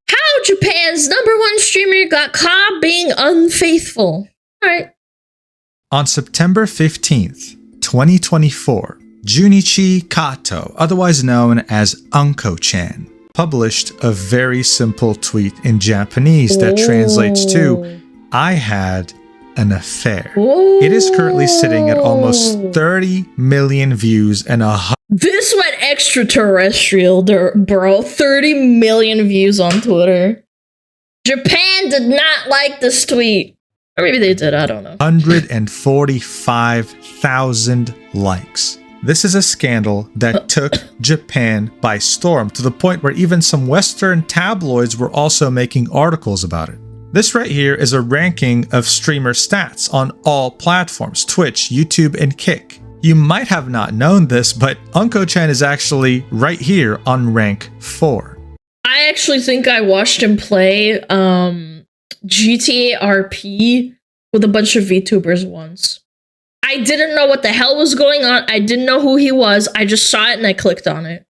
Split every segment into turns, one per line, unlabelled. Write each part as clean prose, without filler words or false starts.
How Japan's #1 streamer got caught being unfaithful. Alright.
On September 15th, 2024, Junichi Kato, otherwise known as Unko-chan, published a very simple tweet in Japanese that translates to, "I had an affair." It is currently sitting at almost 30 million views and
This went extraterrestrial, bro. 30 million views on Twitter. Japan did not like this tweet. Or maybe they did, I don't know.
145,000 likes. This is a scandal that took Japan by storm, to the point where even some Western tabloids were also making articles about it. This right here is a ranking of streamer stats on all platforms: Twitch, YouTube, and Kick. You might have not known this, but Unko-chan is actually right here on rank 4.
I actually think I watched him play GTA RP with a bunch of VTubers once. I didn't know what the hell was going on. I didn't know who he was. I just saw it and I clicked on it.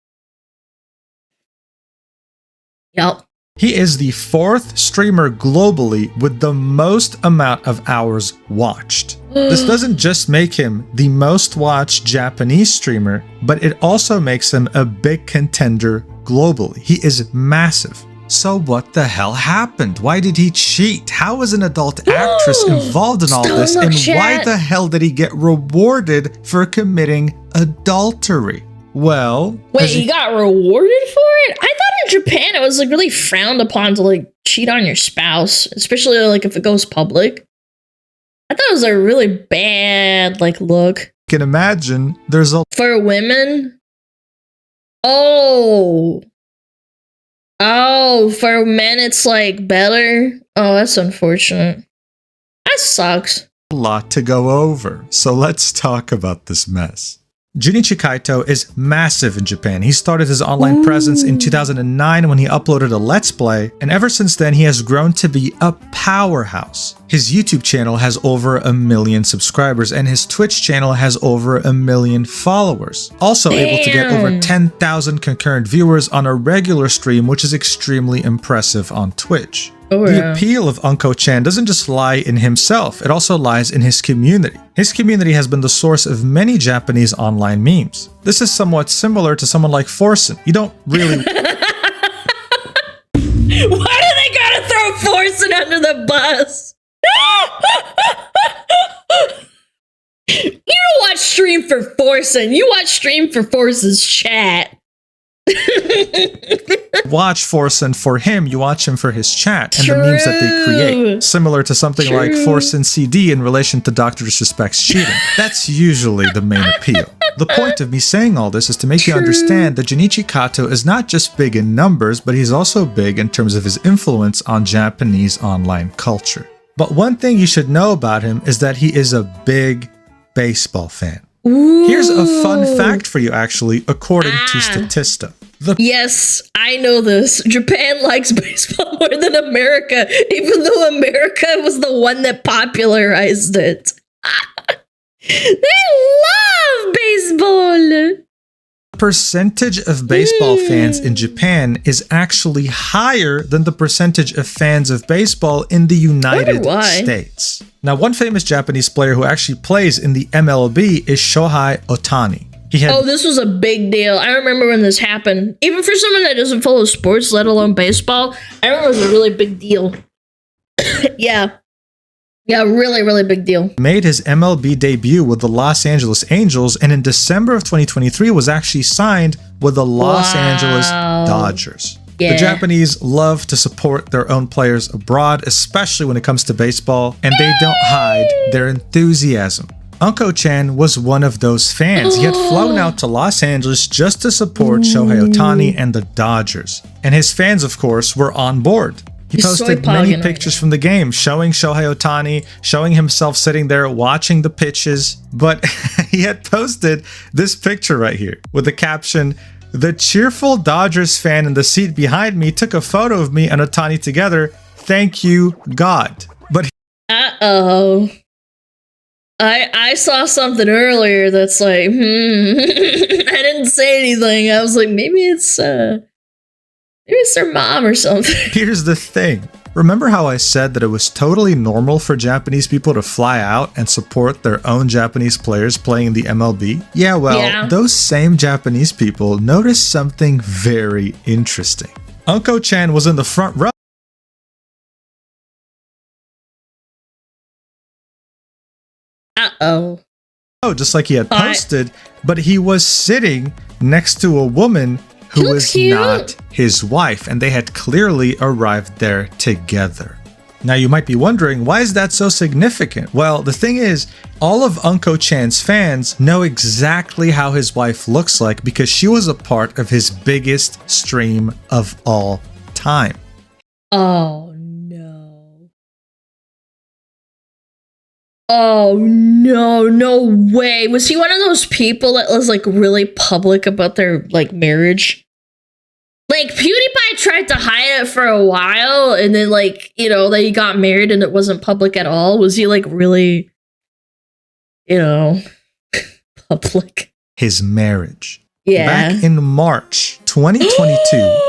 Yup.
He is the 4th streamer globally with the most amount of hours watched. This doesn't just make him the most watched Japanese streamer, but it also makes him a big contender globally. He is massive. So what the hell happened? Why did he cheat? How was an adult actress involved in all this? And why the hell did he get rewarded for committing adultery? Well,
wait, he got rewarded for it? I thought in Japan it was like really frowned upon to like cheat on your spouse, especially like if it goes public. I thought it was a really bad like look.
You can imagine there's a
for women. Oh, for men it's like better. Oh, that's unfortunate. That sucks.
lot to go over, so let's talk about this mess. Junichi Kaito is massive in Japan. He started his online presence in 2009 when he uploaded a Let's Play, and ever since then he has grown to be a powerhouse. His YouTube channel has over 1 million subscribers, and his Twitch channel has over 1 million followers. Also able to get over 10,000 concurrent viewers on a regular stream, which is extremely impressive on Twitch. The appeal of Unko-chan doesn't just lie in himself, it also lies in his community. His community has been the source of many Japanese online memes. This is somewhat similar to someone like Forsen. You don't really...
Why do they gotta throw Forsen under the bus? You don't watch stream for Forsen, you watch stream for Forsen's chat.
Watch Forsen for him, you watch him for his chat and the memes that they create. Similar to something like Forsen CD in relation to Dr. Disrespect's cheating. That's usually the main appeal. The point of me saying all this is to make you understand that Junichi Kato is not just big in numbers, but he's also big in terms of his influence on Japanese online culture. But one thing you should know about him is that he is a big baseball fan. Here's a fun fact for you, actually, according to Statista.
Yes, I know this. Japan likes baseball more than America, even though America was the one that popularized it. They love baseball!
The percentage of baseball fans in Japan is actually higher than the percentage of fans of baseball in the United States. Now, one famous Japanese player who actually plays in the MLB is Shohei Ohtani.
This was a big deal. I remember when this happened. Even for someone that doesn't follow sports, let alone baseball, I remember it was a really big deal. Yeah, really, really big deal.
Made his MLB debut with the Los Angeles Angels, and in December of 2023 was actually signed with the Los Angeles Dodgers. The Japanese love to support their own players abroad, especially when it comes to baseball, and they don't hide their enthusiasm. Unko-chan was one of those fans. He had flown out to Los Angeles just to support Shohei Ohtani and the Dodgers. And his fans, of course, were on board. He posted many pictures from the game showing Shohei Ohtani, showing himself sitting there watching the pitches. But he had posted this picture right here with the caption, "The cheerful Dodgers fan in the seat behind me took a photo of me and Ohtani together. Thank you, God." But
I saw something earlier that's like, I didn't say anything. I was like, maybe it's their mom or something.
Here's the thing. Remember how I said that it was totally normal for Japanese people to fly out and support their own Japanese players playing in the MLB? Yeah, well, those same Japanese people noticed something very interesting. Unko-chan was in the front row.
Uh-oh.
Oh, just like he had posted, but he was sitting next to a woman who was not his wife, and they had clearly arrived there together. Now you might be wondering, why is that so significant? Well, the thing is, all of Unko-chan's fans know exactly how his wife looks like because she was a part of his biggest stream of all time.
Oh no. Oh no, no way. Was he one of those people that was like really public about their like marriage? Like PewDiePie tried to hide it for a while and then like, you know, they got married and it wasn't public at all. Was he like really, you know, public?
His marriage.
Yeah.
Back in March 2022,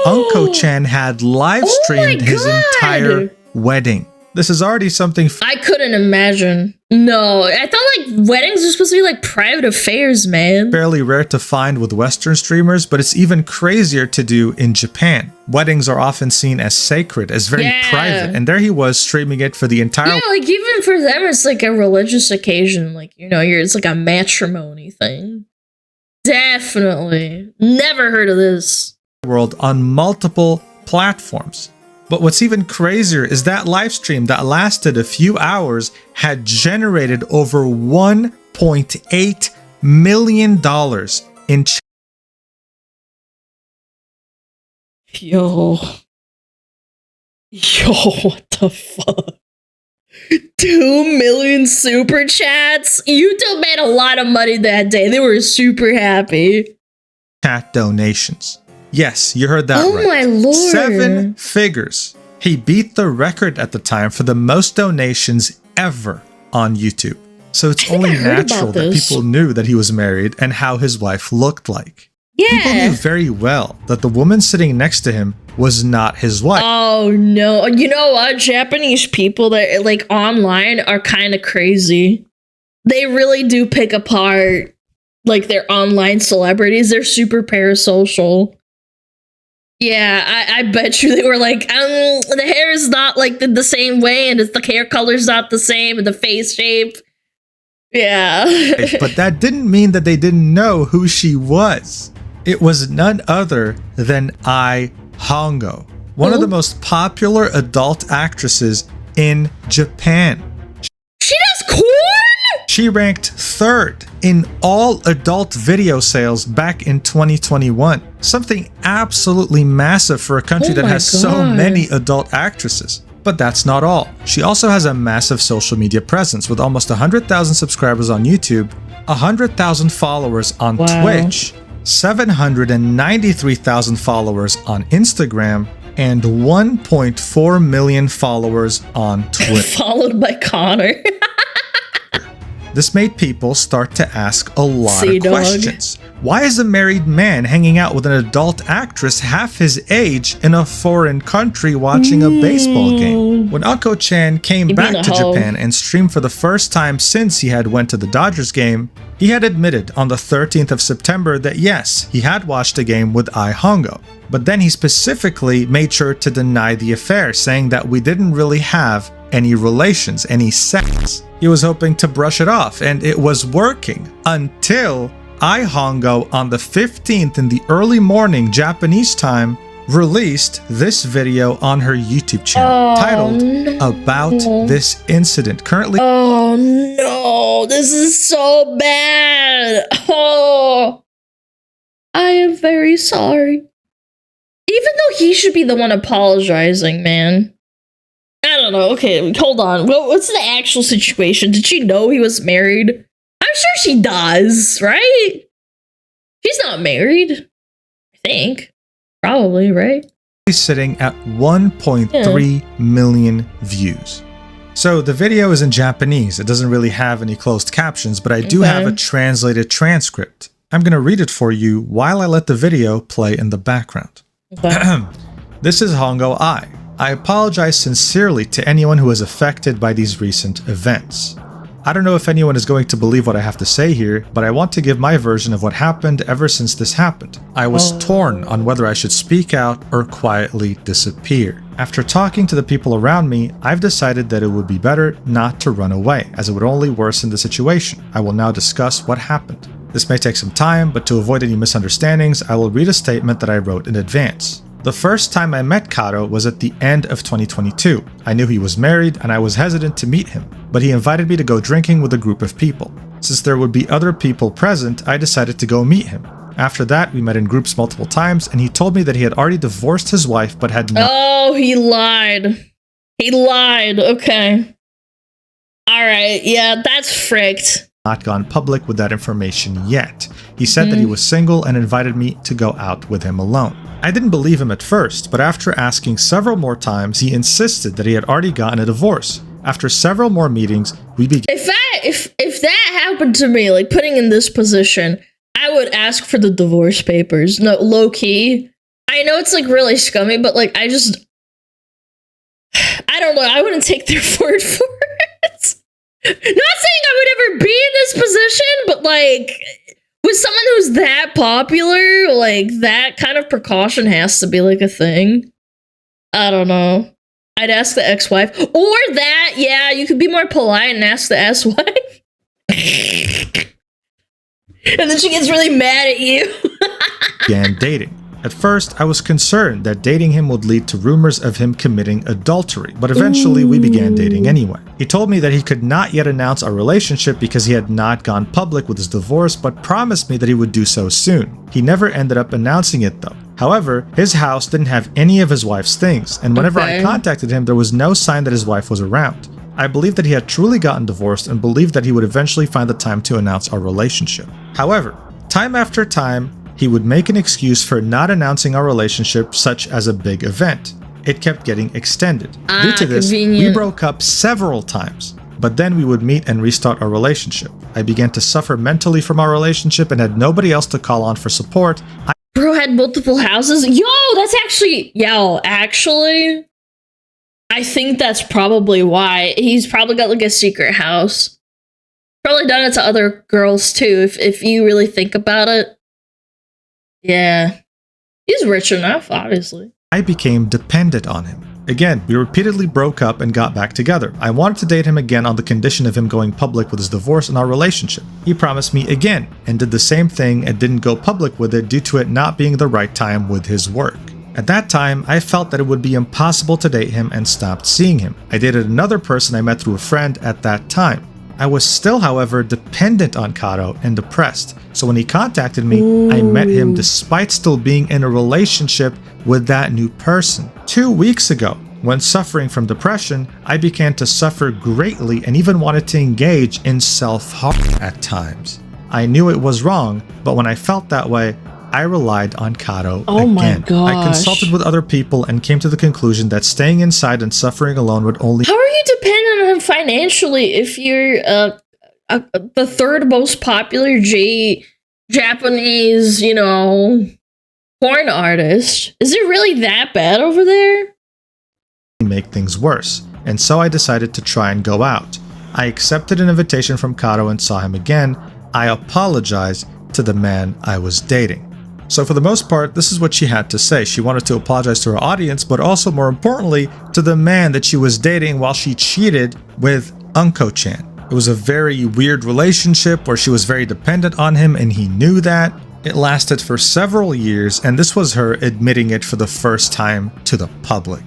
Unko-chan had live streamed his entire wedding. This is already something
I couldn't imagine. No, I thought like weddings are supposed to be like private affairs, man.
Fairly rare to find with Western streamers, but it's even crazier to do in Japan. Weddings are often seen as sacred, as very private, and there he was streaming it for the entire.
Yeah, like even for them, it's like a religious occasion. Like, you know, it's like a matrimony thing. Definitely. Never heard of this.
World on multiple platforms. But what's even crazier is that live stream that lasted a few hours had generated over $1.8 million in
Yo, what the fuck? 2 million super chats? YouTube made a lot of money that day. They were super happy.
Chat donations. Yes, you heard that right.
Oh my lord.
7 figures. He beat the record at the time for the most donations ever on YouTube. So it's only natural that people knew that he was married and how his wife looked like.
Yeah.
People knew very well that the woman sitting next to him was not his wife.
Oh no. You know what? Japanese people that like online are kind of crazy. They really do pick apart like their online celebrities. They're super parasocial. Yeah, I bet you they were like, the hair is not like the same way, and the hair color's not the same, and the face shape. Yeah.
But that didn't mean that they didn't know who she was. It was none other than Ai Hongo, one of the most popular adult actresses in Japan.
She does corn?
She ranked 3rd in all adult video sales back in 2021. Something absolutely massive for a country that has so many adult actresses. But that's not all. She also has a massive social media presence with almost 100,000 subscribers on YouTube, 100,000 followers on Twitch, 793,000 followers on Instagram, and 1.4 million followers on Twitter.
Followed by Connor.
This made people start to ask a lot of questions. Why is a married man hanging out with an adult actress half his age in a foreign country watching a baseball game? When Unko-chan came back to Japan and streamed for the first time since he had went to the Dodgers game, he had admitted on the 13th of September that yes, he had watched a game with Ai Hongo. But then he specifically made sure to deny the affair, saying that we didn't really have any relations, any sex. He was hoping to brush it off, and it was working until Ai Hongo on the 15th in the early morning Japanese time released this video on her YouTube channel titled About This Incident. Currently,
oh no, this is so bad. Oh, I am very sorry. Even though he should be the one apologizing, man. I don't know. Okay, hold on. What's the actual situation? Did she know he was married? I'm sure she does, right? She's not married. I think. Probably, right?
He's sitting at 1.3 million views. So the video is in Japanese. It doesn't really have any closed captions, but I do have a translated transcript. I'm going to read it for you while I let the video play in the background. Okay. This is Hongo I. I apologize sincerely to anyone who is affected by these recent events. I don't know if anyone is going to believe what I have to say here, but I want to give my version of what happened ever since this happened. I was torn on whether I should speak out or quietly disappear. After talking to the people around me, I've decided that it would be better not to run away, as it would only worsen the situation. I will now discuss what happened. This may take some time, but to avoid any misunderstandings, I will read a statement that I wrote in advance. The first time I met Kato was at the end of 2022. I knew he was married and I was hesitant to meet him, but he invited me to go drinking with a group of people. Since there would be other people present, I decided to go meet him. After that, we met in groups multiple times and he told me that he had already divorced his wife but had not—
Oh, he lied. He lied. Okay. Alright, yeah, that's fricked.
Not gone public with that information yet. He said that he was single and invited me to go out with him alone. I didn't believe him at first, but after asking several more times, he insisted that he had already gotten a divorce. After several more meetings, we began—
If that happened to me, like putting in this position, I would ask for the divorce papers. No, low key. I know it's like really scummy, but like I don't know. I wouldn't take their word for it. Not saying I would ever be in this position, but like with someone who's that popular, like that kind of precaution has to be like a thing. I don't know. I'd ask the ex-wife. Or that, yeah, you could be more polite and ask the ex-wife. And then she gets really mad at you.
began dating. At first, I was concerned that dating him would lead to rumors of him committing adultery, but eventually we began dating anyway. He told me that he could not yet announce our relationship because he had not gone public with his divorce, but promised me that he would do so soon. He never ended up announcing it though. However, his house didn't have any of his wife's things, and whenever I contacted him, there was no sign that his wife was around. I believed that he had truly gotten divorced and believed that he would eventually find the time to announce our relationship. However, time after time, he would make an excuse for not announcing our relationship, such as a big event. It kept getting extended. Due to this, we broke up several times, but then we would meet and restart our relationship. I began to suffer mentally from our relationship and had nobody else to call on for support.
Bro had multiple houses? That's actually, I think that's probably why. He's probably got like a secret house. Probably done it to other girls too, if you really think about it. Yeah. He's rich enough, obviously.
I became dependent on him. Again, we repeatedly broke up and got back together. I wanted to date him again on the condition of him going public with his divorce and our relationship. He promised me again and did the same thing and didn't go public with it due to it not being the right time with his work. At that time, I felt that it would be impossible to date him and stopped seeing him. I dated another person I met through a friend at that time. I was still, however, dependent on Kato and depressed. So when he contacted me, I met him despite still being in a relationship with that new person. 2 weeks ago, when suffering from depression, I began to suffer greatly and even wanted to engage in self-harm at times. I knew it was wrong, but when I felt that way, I relied on Kato again.
My gosh.
I consulted with other people and came to the conclusion that staying inside and suffering alone would only—
How are you dependent on him financially if you're the third most popular Japanese, porn artist? Is it really that bad over there?
Make things worse, and so I decided to try and go out. I accepted an invitation from Kato and saw him again. I apologized to the man I was dating. So for the most part, this is what she had to say. She wanted to apologize to her audience, but also more importantly, to the man that she was dating while she cheated with Unko-chan. It was a very weird relationship where she was very dependent on him and he knew that. It lasted for several years, and this was her admitting it for the first time to the public.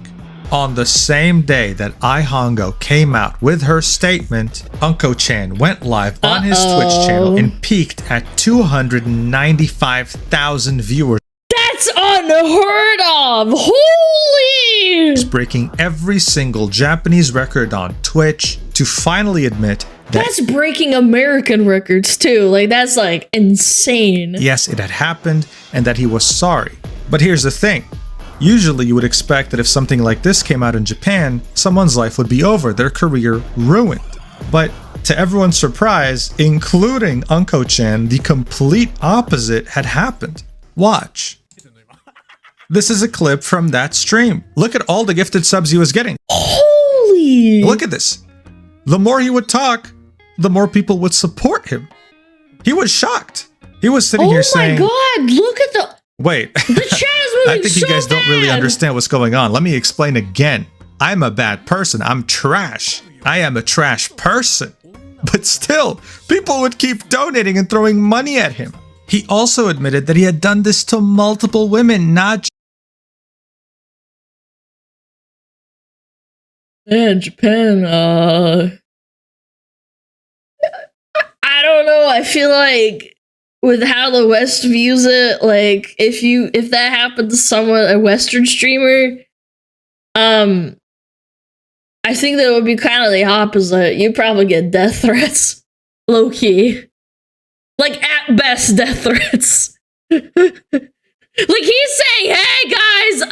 On the same day that Hongo came out with her statement, Unko-chan went live on his Twitch channel and peaked at 295,000 viewers.
That's unheard of! Holy!
Breaking every single Japanese record on Twitch to finally admit that—
That's breaking American records too. Like, that's like insane.
Yes, it had happened and that he was sorry. But here's the thing. Usually you would expect that if something like this came out in Japan, someone's life would be over, their career ruined. But to everyone's surprise, including Unko-chan, the complete opposite had happened. Watch. This is a clip from that stream. Look at all the gifted subs he was getting.
Holy!
Look at this. The more he would talk, the more people would support him. He was shocked. He was sitting here saying,
"Oh my god, look at the
wait.
The chat is moving
I think you guys don't really understand what's going on. Let me explain again. I'm a bad person. I'm trash. I am a trash person. But still, people would keep donating and throwing money at him. He also admitted that he had done this to multiple women, not
Man, Japan, I don't know. I feel like with how the West views it, like if that happened to someone, a Western streamer, I think that it would be kind of the opposite. You probably get death threats, low key, like at best death threats. Like he's saying, "Hey guys,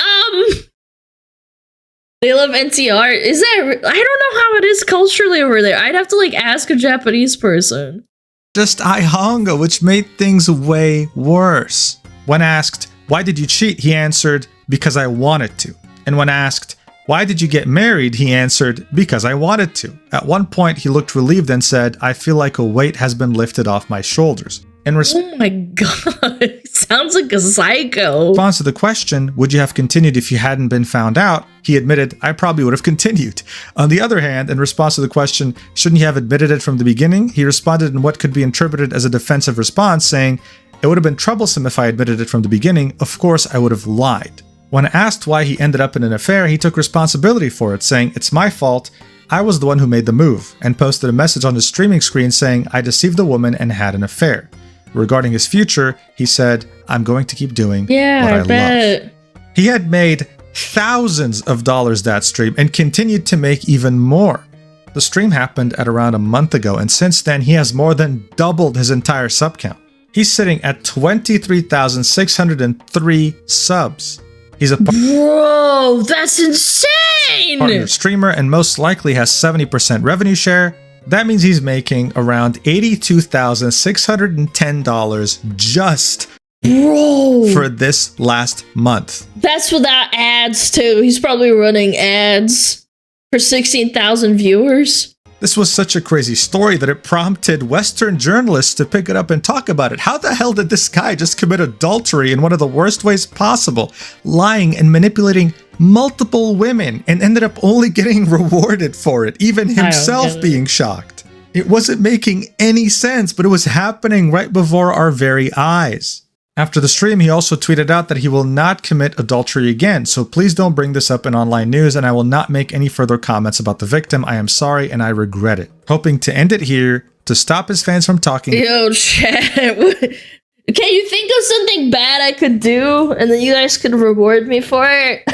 they love NTR." Is that? I don't know how it is culturally over there. I'd have to like ask a Japanese person.
just Ihonga, which made things way worse. When asked, "Why did you cheat?" he answered, "Because I wanted to." And when asked, "Why did you get married?" he answered, "Because I wanted to." At one point, he looked relieved and said, "I feel like a weight has been lifted off my shoulders."
Oh my god, sounds like a psycho.
In response to the question, would you have continued if you hadn't been found out, he admitted, "I probably would have continued." On the other hand, in response to the question, shouldn't you have admitted it from the beginning, he responded in what could be interpreted as a defensive response, saying, "It would have been troublesome if I admitted it from the beginning. Of course, I would have lied." When asked why he ended up in an affair, he took responsibility for it, saying, "It's my fault. I was the one who made the move," and posted a message on his streaming screen saying, "I deceived the woman and had an affair." Regarding his future, he said, "I'm going to keep doing what I love." He had made thousands of dollars that stream and continued to make even more. The stream happened at around a month ago, and since then he has more than doubled his entire sub count. He's sitting at 23,603 subs. He's a
Bro, that's insane!
partner streamer and most likely has 70% revenue share. That means he's making around $82,610 just for this last month.
That's without ads too. He's probably running ads for 16,000 viewers.
This was such a crazy story that it prompted Western journalists to pick it up and talk about it. How the hell did this guy just commit adultery in one of the worst ways possible, lying and manipulating multiple women, and ended up only getting rewarded for it, even himself being shocked? It wasn't making any sense, but it was happening right before our very eyes. After the stream, he also tweeted out that he will not commit adultery again, so please don't bring this up in online news, and I will not make any further comments about the victim. I am sorry and I regret it. Hoping to end it here to stop his fans from talking.
Yo, chat. Can you think of something bad I could do, and then you guys could reward me for it?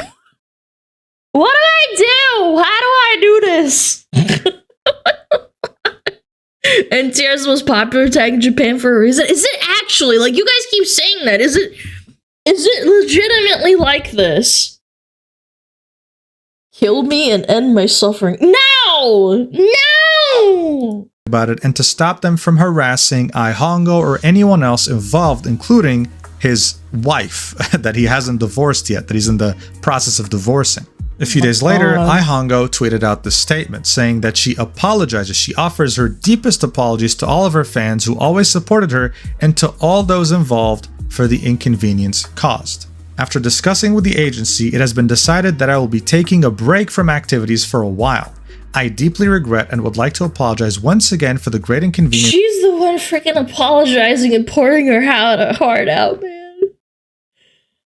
What do I do? How do I do this? NTR's most popular tag in Japan for a reason. Is it actually? Like, you guys keep saying that. Is it legitimately like this? Kill me and end my suffering. No! No!
About it, and to stop them from harassing Ihongo or anyone else involved, including his wife that he hasn't divorced yet, that he's in the process of divorcing. A few days later, Ihongo tweeted out this statement saying that she apologizes. She offers her deepest apologies to all of her fans who always supported her and to all those involved for the inconvenience caused. After discussing with the agency, it has been decided that I will be taking a break from activities for a while. I deeply regret and would like to apologize once again for the great inconvenience.
She's the one freaking apologizing and pouring her heart out, man.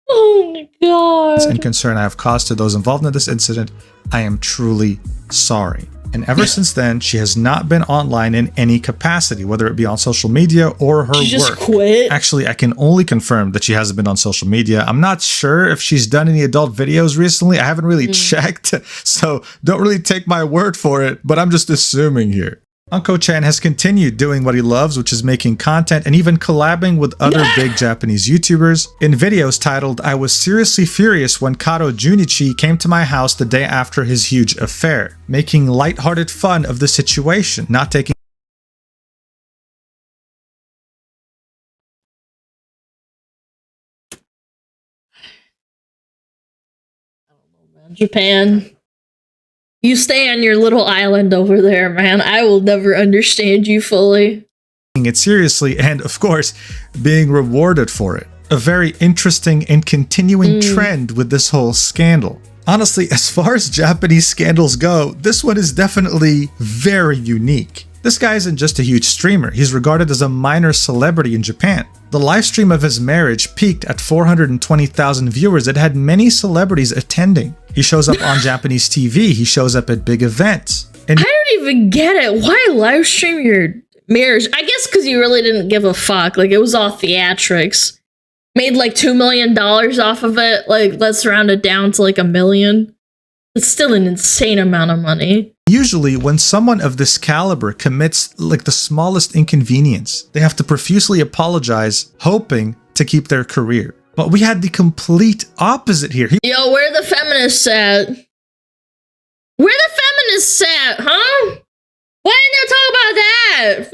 Oh my god.
And concern I have caused to those involved in this incident. I am truly sorry. And ever since then, she has not been online in any capacity, whether it be on social media or her work.
She just quit?
Actually, I can only confirm that she hasn't been on social media. I'm not sure if she's done any adult videos recently. I haven't really checked, so don't really take my word for it, but I'm just assuming here. Unko-chan has continued doing what he loves, which is making content and even collabing with other big Japanese YouTubers in videos titled "I was seriously furious when Karo Junichi came to my house the day after his huge affair," making lighthearted fun of the situation, not taking
Japan. You stay on your little island over there, man. I will never understand you fully.
it seriously and, of course, being rewarded for it. A very interesting and continuing trend with this whole scandal. Honestly, as far as Japanese scandals go, this one is definitely very unique. This guy isn't just a huge streamer, he's regarded as a minor celebrity in Japan. The live stream of his marriage peaked at 420,000 viewers. It had many celebrities attending. He shows up on Japanese TV, he shows up at big events. And
I don't even get it. Why live stream your marriage? I guess because you really didn't give a fuck. Like, it was all theatrics. Made like $2 million off of it. Like, let's round it down to like $1 million. It's still an insane amount of money.
Usually, when someone of this caliber commits like the smallest inconvenience, they have to profusely apologize, hoping to keep their career. But we had the complete opposite here.
Yo, where the feminists at? Where the feminists at, huh? Why didn't they talk about that?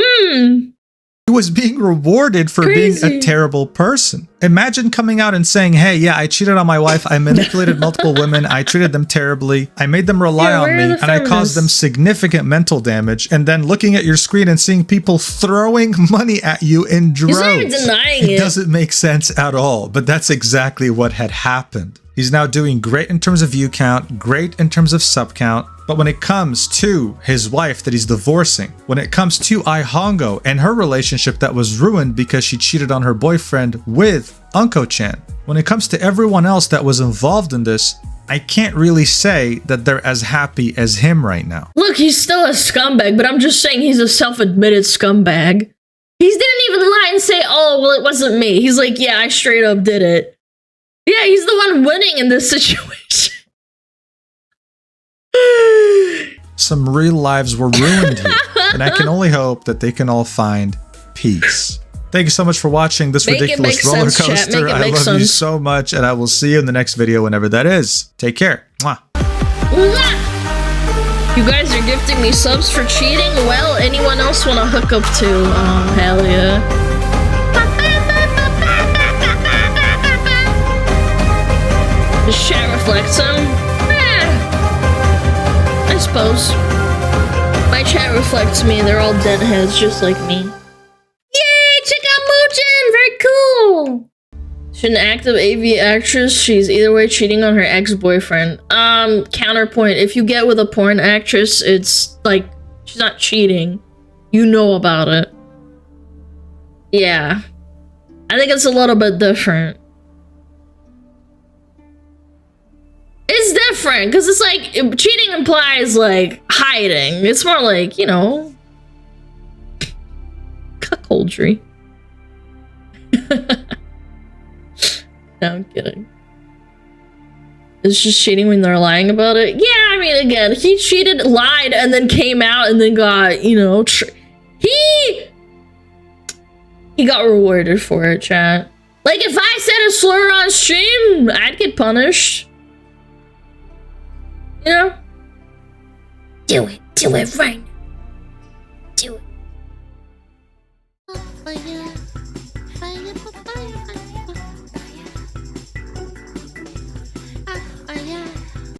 He was being rewarded for being a terrible person. Imagine coming out and saying, hey, yeah, I cheated on my wife, I manipulated multiple women, I treated them terribly, I made them rely on me, and I caused them significant mental damage, and then looking at your screen and seeing people throwing money at you in droves.
He's not even denying it.
It doesn't make sense at all, but that's exactly what had happened. He's now doing great in terms of view count, great in terms of sub count, but when it comes to his wife that he's divorcing, when it comes to Ai Hongo and her relationship that was ruined because she cheated on her boyfriend with Unko-chan, when it comes to everyone else that was involved in this, I can't really say that they're as happy as him right now.
Look, he's still a scumbag, but I'm just saying he's a self-admitted scumbag. He didn't even lie and say, oh, well, it wasn't me. He's like, yeah, I straight up did it. Yeah, he's the one winning in this situation.
Some real lives were ruined here, and I can only hope that they can all find peace. Thank you so much for watching this ridiculous roller coaster. I love you so much, and I will see you in the next video whenever that is. Take care. Mwah.
You guys are gifting me subs for cheating? Well, anyone else want to hook up to? Oh, hell yeah. The chat reflects him. I suppose. My chat reflects me. They're all deadheads just like me. Yay! Check out Mujin! Very cool! She's an active AV actress. She's either way cheating on her ex-boyfriend. Counterpoint. If you get with a porn actress, it's like, she's not cheating. You know about it. Yeah. I think it's a little bit different. It's different, because it's like, cheating implies, like, hiding. It's more like, you know, cuckoldry. No, I'm kidding. It's just cheating when they're lying about it. Yeah, I mean, again, he cheated, lied, and then came out and then got, you know, he got rewarded for it, chat. Like, if I said a slur on stream, I'd get punished. You know? Do it right now.